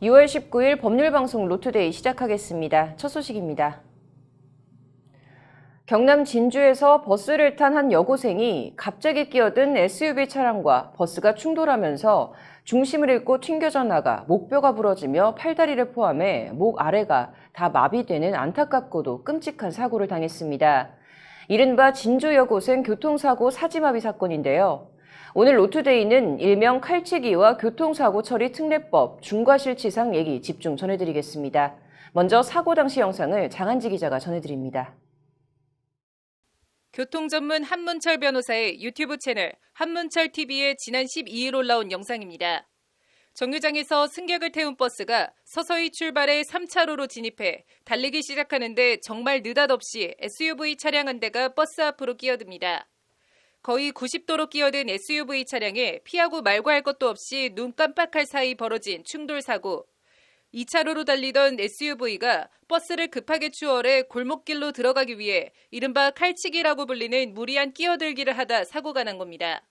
6월 19일 법률방송 로투데이 시작하겠습니다. 첫 소식입니다. 경남 진주에서 버스를 탄 한 여고생이 갑자기 끼어든 SUV 차량과 버스가 충돌하면서 중심을 잃고 튕겨져 나가 목뼈가 부러지며 팔다리를 포함해 목 아래가 다 마비되는 안타깝고도 끔찍한 사고를 당했습니다. 이른바 진주 여고생 교통사고 사지마비 사건인데요. 오늘 로투데이는 일명 칼치기와 교통사고 처리 특례법 중과실치상 얘기 집중 전해드리겠습니다. 먼저 사고 당시 영상을 장한지 기자가 전해드립니다. 교통 전문 한문철 변호사의 유튜브 채널 한문철TV에 지난 12일 올라온 영상입니다. 정류장에서 승객을 태운 버스가 서서히 출발해 3차로로 진입해 달리기 시작하는데 정말 느닷없이 SUV 차량 한 대가 버스 앞으로 끼어듭니다. 거의 90도로 끼어든 SUV 차량에 피하고 말고 할 것도 없이 눈 깜빡할 사이 벌어진 충돌 사고. 2차로로 달리던 SUV가 버스를 급하게 추월해 골목길로 들어가기 위해 이른바 칼치기라고 불리는 무리한 끼어들기를 하다 사고가 난 겁니다.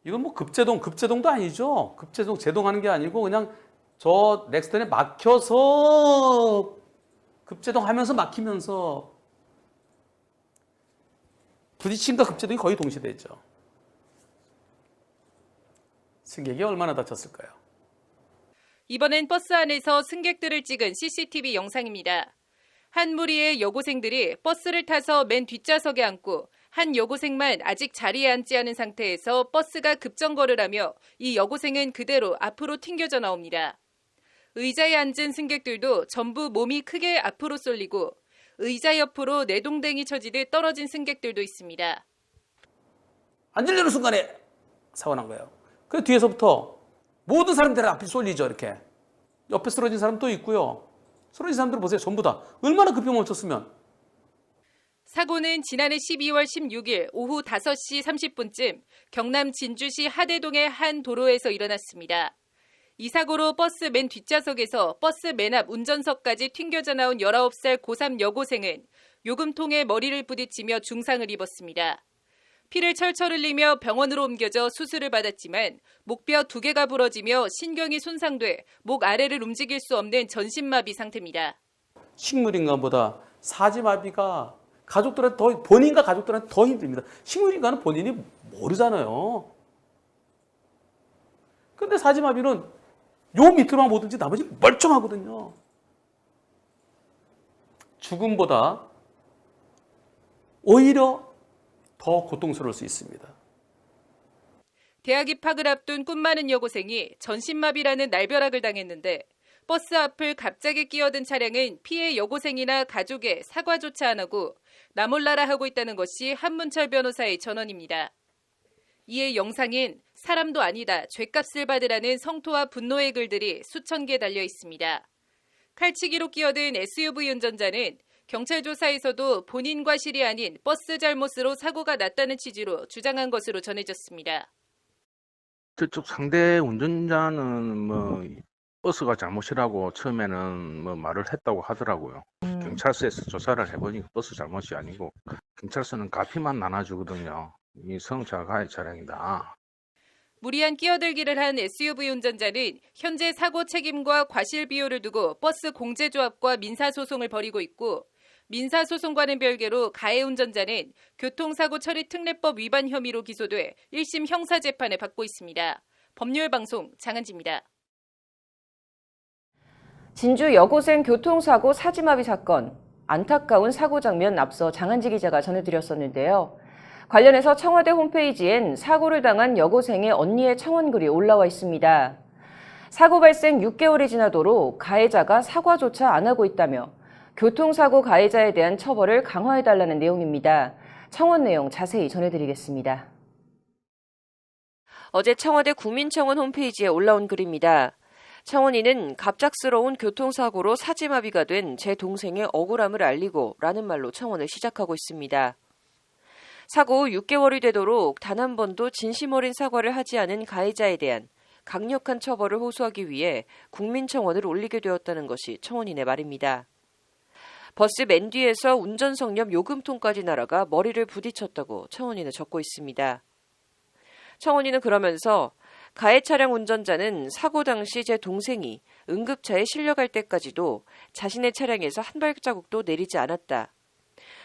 이건 뭐 급제동도 아니죠. 제동하는 게 아니고 그냥 저 넥스턴에 막혀서 급제동하면서 막히면서 부딪힘과 급제동이 거의 동시되죠. 승객이 얼마나 다쳤을까요? 이번엔 버스 안에서 승객들을 찍은 CCTV 영상입니다. 한 무리의 여고생들이 버스를 타서 맨 뒷좌석에 앉고 한 여고생만 아직 자리에 앉지 않은 상태에서 버스가 급정거를 하며 이 여고생은 그대로 앞으로 튕겨져 나옵니다. 의자에 앉은 승객들도 전부 몸이 크게 앞으로 쏠리고 의자 옆으로 내동댕이 처지듯 떨어진 승객들도 있습니다. 앉으려는 순간에 사고 난 거예요. 그 뒤에서부터 모든 사람들 앞이 쏠리죠. 이렇게 옆에 쓰러진 사람 또 있고요. 쓰러진 사람들 보세요. 전부 다 얼마나 급히 멈췄으면. 사고는 지난해 12월 16일 오후 5시 30분쯤 경남 진주시 하대동의 한 도로에서 일어났습니다. 이 사고로 버스 맨 뒷좌석에서 버스 맨 앞 운전석까지 튕겨져 나온 19살 고3 여고생은 요금통에 머리를 부딪히며 중상을 입었습니다. 피를 철철 흘리며 병원으로 옮겨져 수술을 받았지만 목뼈 2개가 부러지며 신경이 손상돼 목 아래를 움직일 수 없는 전신마비 상태입니다. 식물인간보다 사지마비가 본인과 가족들한테 더 힘듭니다. 식물인간은 본인이 모르잖아요. 근데 사지마비는 요 밑으로만 보든지 나머지 멀쩡하거든요. 죽음보다 오히려 더 고통스러울 수 있습니다. 대학 입학을 앞둔 꿈 많은 여고생이 전신마비라는 날벼락을 당했는데 버스 앞을 갑자기 끼어든 차량은 피해 여고생이나 가족의 사과조차 안 하고 나 몰라라 하고 있다는 것이 한문철 변호사의 전언입니다. 이에 영상엔 사람도 아니다, 죗값을 받으라는 성토와 분노의 글들이 수천 개 달려 있습니다. 칼치기로 끼어든 SUV 운전자는 경찰 조사에서도 본인 과실이 아닌 버스 잘못으로 사고가 났다는 취지로 주장한 것으로 전해졌습니다. 저쪽 상대 운전자는 버스가 잘못이라고 처음에는 말을 했다고 하더라고요. 경찰서에서 조사를 해보니까 버스 잘못이 아니고 경찰서는 가피만 나눠주거든요. 이 승용차가 가해 차량이다. 무리한 끼어들기를 한 SUV 운전자는 현재 사고 책임과 과실 비율을 두고 버스 공제조합과 민사소송을 벌이고 있고 민사소송과는 별개로 가해 운전자는 교통사고 처리 특례법 위반 혐의로 기소돼 1심 형사재판을 받고 있습니다. 법률방송 장한지입니다. 진주 여고생 교통사고 사지마비 사건, 안타까운 사고 장면 앞서 장한지 기자가 전해드렸었는데요. 관련해서 청와대 홈페이지엔 사고를 당한 여고생의 언니의 청원글이 올라와 있습니다. 사고 발생 6개월이 지나도록 가해자가 사과조차 안 하고 있다며 교통사고 가해자에 대한 처벌을 강화해달라는 내용입니다. 청원 내용 자세히 전해드리겠습니다. 어제 청와대 국민청원 홈페이지에 올라온 글입니다. 청원인은 갑작스러운 교통사고로 사지마비가 된 제 동생의 억울함을 알리고 라는 말로 청원을 시작하고 있습니다. 사고 후 6개월이 되도록 단 한 번도 진심 어린 사과를 하지 않은 가해자에 대한 강력한 처벌을 호소하기 위해 국민청원을 올리게 되었다는 것이 청원인의 말입니다. 버스 맨 뒤에서 운전석 옆 요금통까지 날아가 머리를 부딪혔다고 청원인은 적고 있습니다. 청원인은 그러면서 가해 차량 운전자는 사고 당시 제 동생이 응급차에 실려갈 때까지도 자신의 차량에서 한 발자국도 내리지 않았다.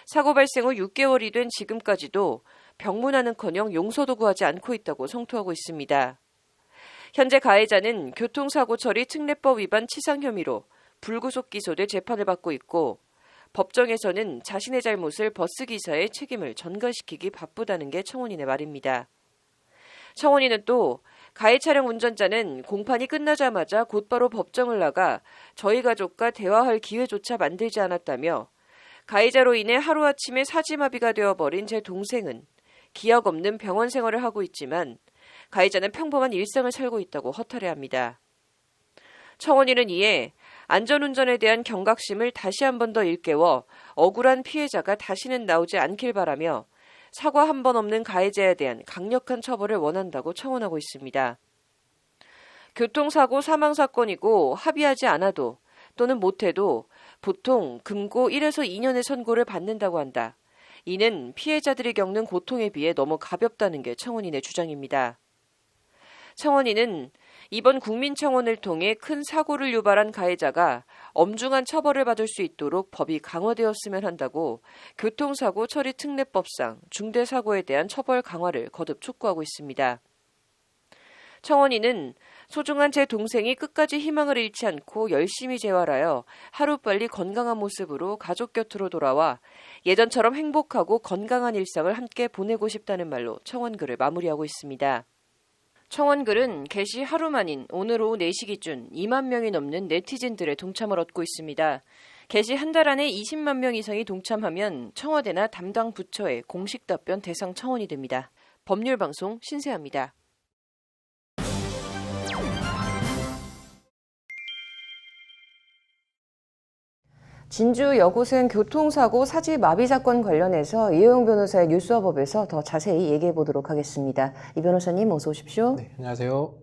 사고 발생 후 6개월이 된 지금까지도 병문안은커녕 용서도 구하지 않고 있다고 성토하고 있습니다. 현재 가해자는 교통사고 처리 특례법 위반 치상 혐의로 불구속 기소돼 재판을 받고 있고 법정에서는 자신의 잘못을 버스기사의 책임을 전가시키기 바쁘다는 게 청원인의 말입니다. 청원인은 또 가해 차량 운전자는 공판이 끝나자마자 곧바로 법정을 나가 저희 가족과 대화할 기회조차 만들지 않았다며 가해자로 인해 하루아침에 사지마비가 되어버린 제 동생은 기억 없는 병원 생활을 하고 있지만 가해자는 평범한 일상을 살고 있다고 허탈해합니다. 청원인은 이에 안전운전에 대한 경각심을 다시 한 번 더 일깨워 억울한 피해자가 다시는 나오지 않길 바라며 사과 한 번 없는 가해자에 대한 강력한 처벌을 원한다고 청원하고 있습니다. 교통사고 사망사건이고 합의하지 않아도 또는 못해도 보통 금고 1에서 2년의 선고를 받는다고 한다. 이는 피해자들이 겪는 고통에 비해 너무 가볍다는 게 청원인의 주장입니다. 청원인은 이번 국민청원을 통해 큰 사고를 유발한 가해자가 엄중한 처벌을 받을 수 있도록 법이 강화되었으면 한다고 교통사고 처리 특례법상 중대사고에 대한 처벌 강화를 거듭 촉구하고 있습니다. 청원인은 소중한 제 동생이 끝까지 희망을 잃지 않고 열심히 재활하여 하루빨리 건강한 모습으로 가족 곁으로 돌아와 예전처럼 행복하고 건강한 일상을 함께 보내고 싶다는 말로 청원글을 마무리하고 있습니다. 청원글은 게시 하루 만인 오늘 오후 4시 기준 2만 명이 넘는 네티즌들의 동참을 얻고 있습니다. 게시 한 달 안에 20만 명 이상이 동참하면 청와대나 담당 부처의 공식 답변 대상 청원이 됩니다. 법률방송 신세아입니다. 진주 여고생 교통사고 사지 마비 사건 관련해서 이혜영 변호사의 뉴스와법에서 더 자세히 얘기해 보도록 하겠습니다. 이 변호사님 어서 오십시오. 네, 안녕하세요.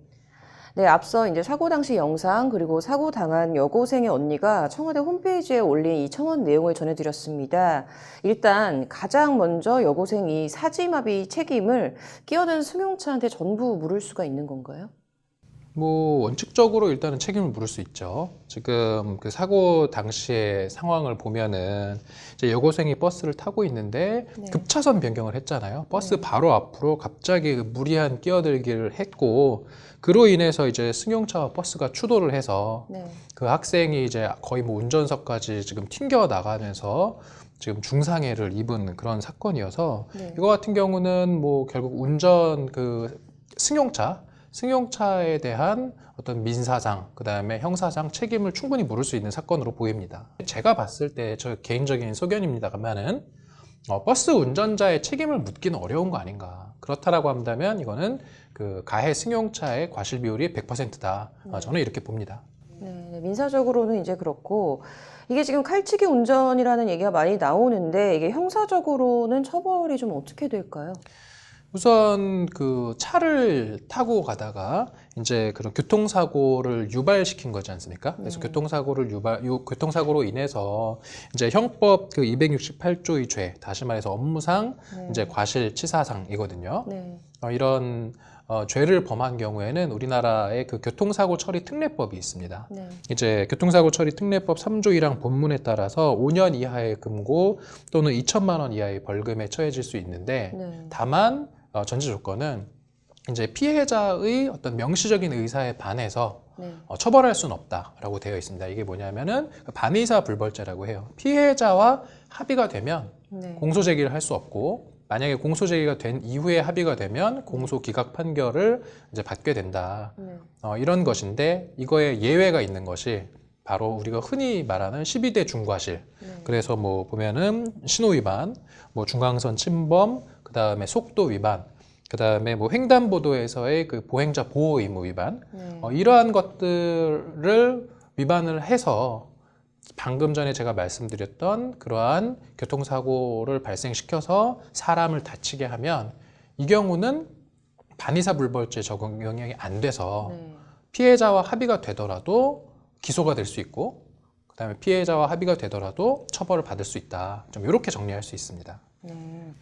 네, 앞서 이제 사고 당시 영상 그리고 사고 당한 여고생의 언니가 청와대 홈페이지에 올린 이 청원 내용을 전해드렸습니다. 일단 가장 먼저 여고생이 사지 마비 책임을 끼어든 승용차한테 전부 물을 수가 있는 건가요? 뭐 원칙적으로 일단은 책임을 물을 수 있죠. 지금 그 사고 당시의 상황을 보면은 이제 여고생이 버스를 타고 있는데 네. 급차선 변경을 했잖아요. 버스 바로 앞으로 갑자기 무리한 끼어들기를 했고 그로 인해서 이제 승용차와 버스가 추돌을 해서 네. 그 학생이 이제 거의 뭐 운전석까지 지금 튕겨 나가면서 지금 중상해를 입은 그런 사건이어서 네. 이거 같은 경우는 뭐 결국 운전 그 승용차에 대한 어떤 민사상, 그 다음에 형사상 책임을 충분히 물을 수 있는 사건으로 보입니다. 제가 봤을 때 저 개인적인 소견입니다만은 버스 운전자의 책임을 묻기는 어려운 거 아닌가. 그렇다라고 한다면 이거는 그 가해 승용차의 과실 비율이 100%다. 저는 이렇게 봅니다. 네, 민사적으로는 이제 그렇고 이게 지금 칼치기 운전이라는 얘기가 많이 나오는데 이게 형사적으로는 처벌이 좀 어떻게 될까요? 우선 그 차를 타고 가다가 이제 그런 교통사고를 유발시킨 거지 않습니까? 그래서 교통사고로 인해서 이제 형법 그 268조의 죄, 다시 말해서 업무상 이제 과실치사상이거든요. 네. 이런 죄를 범한 경우에는 우리나라의 그 교통사고 처리 특례법이 있습니다. 네. 이제 교통사고 처리 특례법 3조 1항 본문에 따라서 5년 이하의 금고 또는 2천만 원 이하의 벌금에 처해질 수 있는데 네. 다만 전제 조건은 이제 피해자의 어떤 명시적인 의사에 반해서 네. 처벌할 수는 없다라고 되어 있습니다. 이게 뭐냐면은 반의사 불벌죄라고 해요. 피해자와 합의가 되면 네. 공소 제기를 할 수 없고 만약에 공소 제기가 된 이후에 합의가 되면 공소 기각 판결을 이제 받게 된다. 네. 이런 것인데 이거에 예외가 있는 것이 바로 우리가 흔히 말하는 12대 중과실. 네. 그래서 뭐 보면은 신호 위반, 뭐 중앙선 침범, 그 다음에 속도 위반, 그 다음에 뭐 횡단보도에서의 그 보행자 보호 의무 위반, 네. 이러한 것들을 위반을 해서 방금 전에 제가 말씀드렸던 그러한 교통사고를 발생시켜서 사람을 다치게 하면 이 경우는 반의사 불벌죄 적용 영향이 안 돼서 네. 피해자와 합의가 되더라도 기소가 될 수 있고 그다음에 피해자와 합의가 되더라도 처벌을 받을 수 있다. 좀 이렇게 정리할 수 있습니다. 네.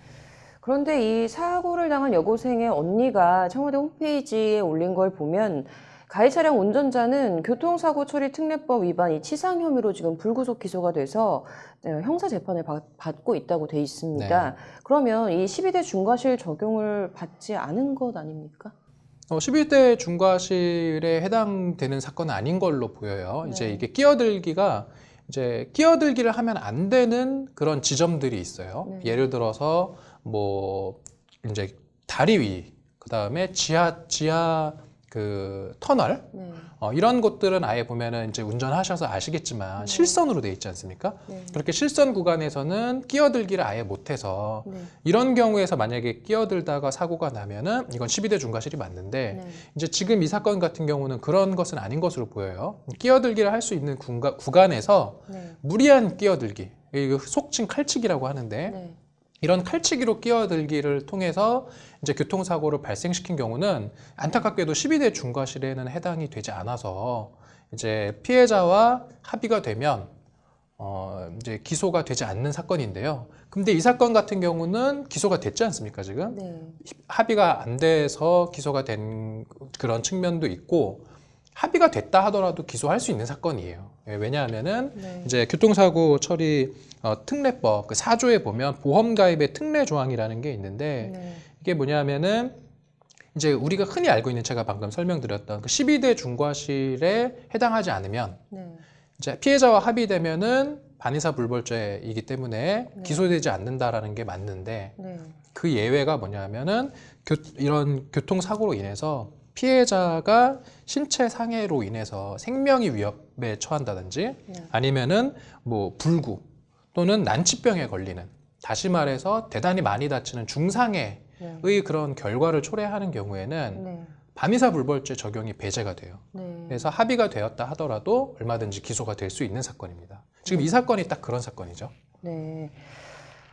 그런데 이 사고를 당한 여고생의 언니가 청와대 홈페이지에 올린 걸 보면 가해 차량 운전자는 교통사고 처리 특례법 위반 이 치상 혐의로 지금 불구속 기소가 돼서 형사 재판을 받고 있다고 돼 있습니다. 네. 그러면 이 12대 중과실 적용을 받지 않은 것 아닙니까? 11대 중과실에 해당되는 사건은 아닌 걸로 보여요. 네. 이제 이게 끼어들기가 이제 끼어들기를 하면 안 되는 그런 지점들이 있어요. 네. 예를 들어서 뭐 이제 다리 위, 그다음에 지하 그 터널 네. 이런 곳들은 아예 보면은 이제 운전하셔서 아시겠지만 네. 실선으로 돼 있지 않습니까? 네. 그렇게 실선 구간에서는 끼어들기를 아예 못해서 네. 이런 경우에서 만약에 끼어들다가 사고가 나면은 이건 12대 중과실이 맞는데 네. 이제 지금 이 사건 같은 경우는 그런 것은 아닌 것으로 보여요. 끼어들기를 할 수 있는 구간에서 네. 무리한 끼어들기, 이거 속칭 칼치기라고 하는데 네. 이런 칼치기로 끼어들기를 통해서 이제 교통사고를 발생시킨 경우는 안타깝게도 12대 중과실에는 해당이 되지 않아서 이제 피해자와 합의가 되면 이제 기소가 되지 않는 사건인데요. 근데 이 사건 같은 경우는 기소가 됐지 않습니까, 지금? 네. 합의가 안 돼서 기소가 된 그런 측면도 있고 합의가 됐다 하더라도 기소할 수 있는 사건이에요. 왜냐하면은 네. 이제 교통사고 처리 특례법 그 4조에 보면 보험가입의 특례 조항이라는 게 있는데 네. 이게 뭐냐면은 이제 우리가 흔히 알고 있는 제가 방금 설명드렸던 그 12대 중과실에 해당하지 않으면 네. 이제 피해자와 합의되면은 반의사 불벌죄이기 때문에 네. 기소되지 않는다라는 게 맞는데 네. 그 예외가 뭐냐면은 이런 교통사고로 인해서 피해자가 신체 상해로 인해서 생명이 위협에 처한다든지 네. 아니면은 뭐 불구 또는 난치병에 걸리는, 다시 말해서 대단히 많이 다치는 중상해의 네. 그런 결과를 초래하는 경우에는 네. 반의사 불벌죄 적용이 배제가 돼요. 네. 그래서 합의가 되었다 하더라도 얼마든지 기소가 될 수 있는 사건입니다. 지금 이 사건이 딱 그런 사건이죠. 네.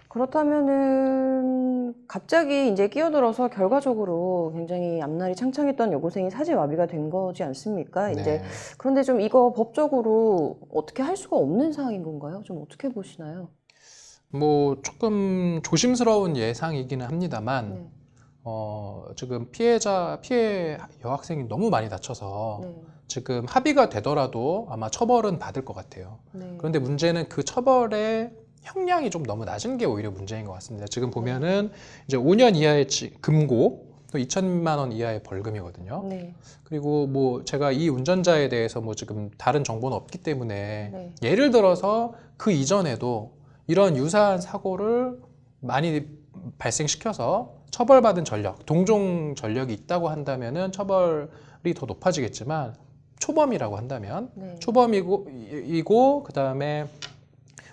그렇다면은 갑자기 이제 끼어들어서 결과적으로 굉장히 앞날이 창창했던 여고생이 사지마비가 된 거지 않습니까? 이제 네. 그런데 좀 이거 법적으로 어떻게 할 수가 없는 상황인 건가요? 좀 어떻게 보시나요? 뭐 조금 조심스러운 예상이기는 합니다만 네. 지금 피해 여학생이 너무 많이 다쳐서 네. 지금 합의가 되더라도 아마 처벌은 받을 것 같아요. 네. 그런데 문제는 그 처벌의 형량이 좀 너무 낮은 게 오히려 문제인 것 같습니다. 지금 보면은 이제 5년 이하의 금고, 또 2천만 원 이하의 벌금이거든요. 네. 그리고 뭐 제가 이 운전자에 대해서 뭐 지금 다른 정보는 없기 때문에 네. 예를 들어서 그 이전에도 이런 유사한 사고를 많이 발생시켜서 처벌받은 전력, 동종 전력이 있다고 한다면은 처벌이 더 높아지겠지만 초범이라고 한다면 네. 초범이고 그다음에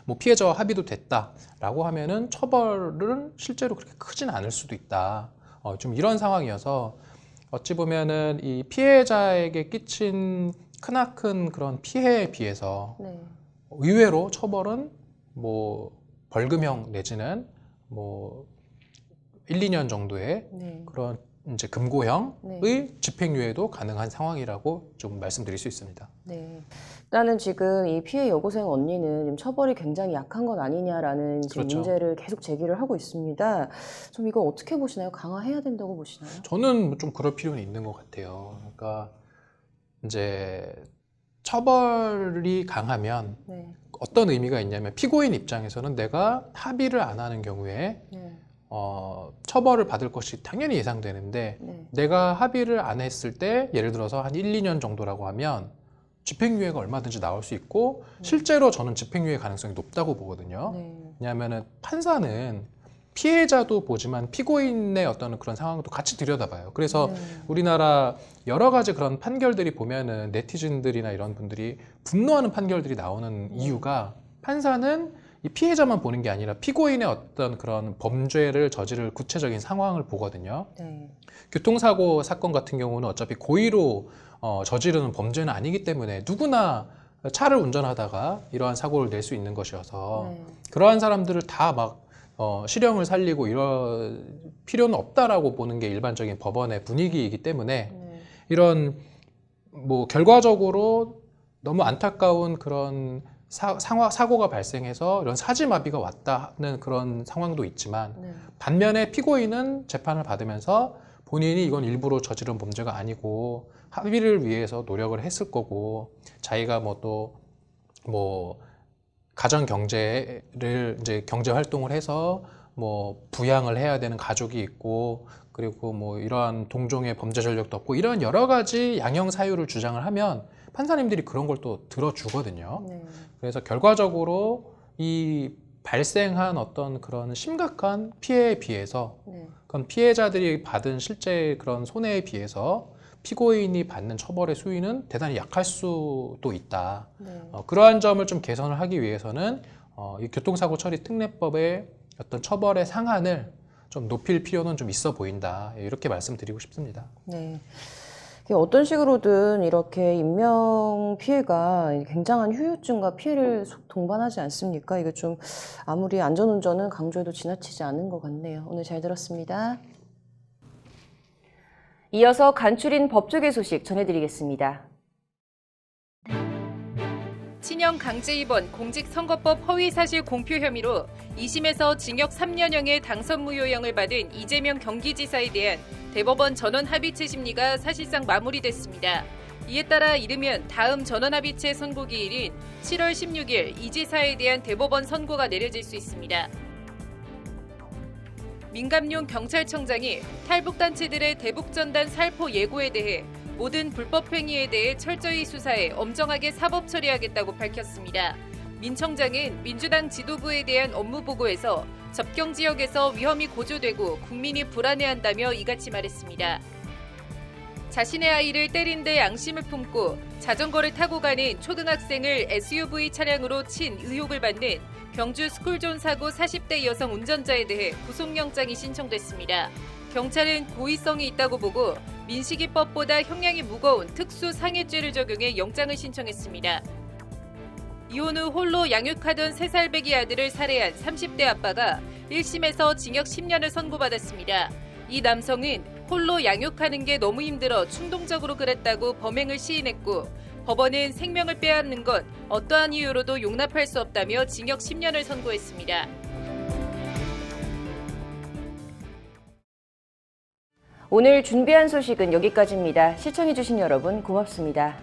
뭐 피해자와 합의도 됐다라고 하면은 처벌은 실제로 그렇게 크진 않을 수도 있다. 좀 이런 상황이어서 어찌 보면은 이 피해자에게 끼친 크나큰 그런 피해에 비해서 네. 의외로 처벌은 뭐 벌금형 내지는 뭐 1, 2년 정도의 네. 그런 이제 금고형의 네. 집행유예도 가능한 상황이라고 좀 말씀드릴 수 있습니다. 네. 일단은 지금 이 피해 여고생 언니는 지금 처벌이 굉장히 약한 것 아니냐라는 지금 그렇죠. 문제를 계속 제기를 하고 있습니다. 좀 이거 어떻게 보시나요? 강화해야 된다고 보시나요? 저는 좀 그럴 필요는 있는 것 같아요. 그러니까 이제 처벌이 강하면 네. 어떤 의미가 있냐면 피고인 입장에서는 내가 합의를 안 하는 경우에 네. 처벌을 받을 것이 당연히 예상되는데 네. 내가 합의를 안 했을 때 예를 들어서 한 1, 2년 정도라고 하면 집행유예가 얼마든지 나올 수 있고 실제로 저는 집행유예 가능성이 높다고 보거든요. 네. 왜냐하면 판사는 피해자도 보지만 피고인의 어떤 그런 상황도 같이 들여다봐요. 그래서 네. 우리나라 여러 가지 그런 판결들이 보면은 네티즌들이나 이런 분들이 분노하는 판결들이 나오는 이유가 판사는 이 피해자만 보는 게 아니라 피고인의 어떤 그런 범죄를 저지를 구체적인 상황을 보거든요. 네. 교통사고 사건 같은 경우는 어차피 고의로 저지르는 범죄는 아니기 때문에 누구나 차를 운전하다가 이러한 사고를 낼 수 있는 것이어서 네. 그러한 사람들을 다 막 실형을 살리고 이럴 필요는 없다라고 보는 게 일반적인 법원의 분위기이기 때문에 네. 이런 뭐 결과적으로 너무 안타까운 그런 사고가 발생해서 이런 사지마비가 왔다는 그런 상황도 있지만 네. 반면에 피고인은 재판을 받으면서 본인이 이건 일부러 저지른 범죄가 아니고 합의를 위해서 노력을 했을 거고 자기가 뭐 가정 경제를 이제 경제 활동을 해서 뭐 부양을 해야 되는 가족이 있고 그리고 뭐 이러한 동종의 범죄 전력도 없고 이런 여러 가지 양형 사유를 주장을 하면 판사님들이 그런 걸 또 들어주거든요. 네. 그래서 결과적으로 이 발생한 어떤 그런 심각한 피해에 비해서 네. 그런 피해자들이 받은 실제 그런 손해에 비해서 피고인이 받는 처벌의 수위는 대단히 약할 수도 있다. 네. 그러한 점을 좀 개선을 하기 위해서는 이 교통사고 처리 특례법의 어떤 처벌의 상한을 좀 높일 필요는 좀 있어 보인다. 이렇게 말씀드리고 싶습니다. 네. 이게 어떤 식으로든 이렇게 인명 피해가 굉장한 후유증과 피해를 동반하지 않습니까? 이게 좀 아무리 안전운전은 강조해도 지나치지 않은 것 같네요. 오늘 잘 들었습니다. 이어서 간추린 법조계 소식 전해드리겠습니다. 친형 강제 입원 공직선거법 허위사실 공표 혐의로 2심에서 징역 3년형의 당선 무효형을 받은 이재명 경기지사에 대한 대법원 전원합의체 심리가 사실상 마무리됐습니다. 이에 따라 이르면 다음 전원합의체 선고 기일인 7월 16일 이 지사에 대한 대법원 선고가 내려질 수 있습니다. 민감용 경찰청장이 탈북단체들의 대북전단 살포 예고에 대해 모든 불법 행위에 대해 철저히 수사해 엄정하게 사법 처리하겠다고 밝혔습니다. 민 청장은 민주당 지도부에 대한 업무 보고에서 접경 지역에서 위험이 고조되고 국민이 불안해한다며 이같이 말했습니다. 자신의 아이를 때린 데 양심을 품고 자전거를 타고 가는 초등학생을 SUV 차량으로 친 의혹을 받는 경주 스쿨존 사고 40대 여성 운전자에 대해 구속영장이 신청됐습니다. 경찰은 고의성이 있다고 보고 민식이법보다 형량이 무거운 특수상해죄를 적용해 영장을 신청했습니다. 이혼 후 홀로 양육하던 3살배기 아들을 살해한 30대 아빠가 1심에서 징역 10년을 선고받았습니다. 이 남성은 홀로 양육하는 게 너무 힘들어 충동적으로 그랬다고 범행을 시인했고 법원은 생명을 빼앗는 건 어떠한 이유로도 용납할 수 없다며 징역 10년을 선고했습니다. 오늘 준비한 소식은 여기까지입니다. 시청해주신 여러분 고맙습니다.